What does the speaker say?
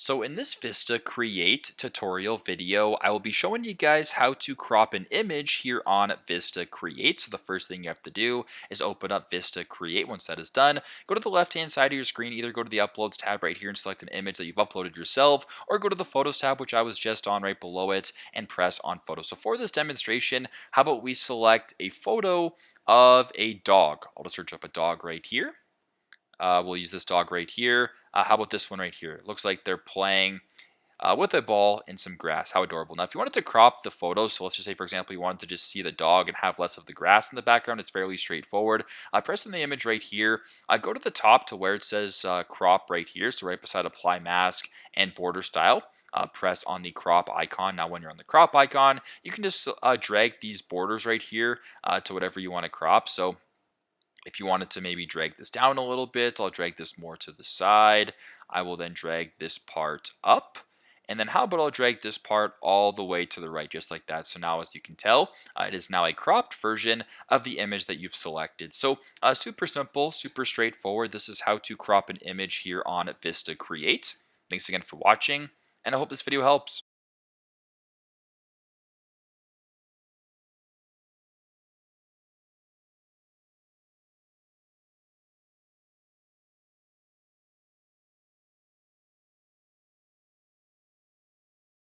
So in this Vista Create tutorial video, I will be showing you guys how to crop an image here on Vista Create. So the first thing you have to do is open up Vista Create. Once that is done, go to the left-hand side of your screen, either go to the Uploads tab right here and select an image that you've uploaded yourself, or go to the Photos tab, which I was just on right below it, and press on Photo. So for this demonstration, how about we select a photo of a dog? I'll just search up a dog right here. We'll use this dog right here. How about this one right here? It looks like they're playing with a ball in some grass. How adorable. Now, if you wanted to crop the photo, so let's just say, for example, you wanted to just see the dog and have less of the grass in the background, it's fairly straightforward. Press in the image right here. Go to the top to where it says crop right here. So right beside apply mask and border style. Press on the crop icon. Now, when you're on the crop icon, you can just drag these borders right here to whatever you want to crop. So if you wanted to maybe drag this down a little bit, I'll drag this more to the side. I will then drag this part up. And then how about I'll drag this part all the way to the right, just like that. So now, as you can tell, it is now a cropped version of the image that you've selected. So super simple, super straightforward. This is how to crop an image here on Vista Create. Thanks again for watching, and I hope this video helps.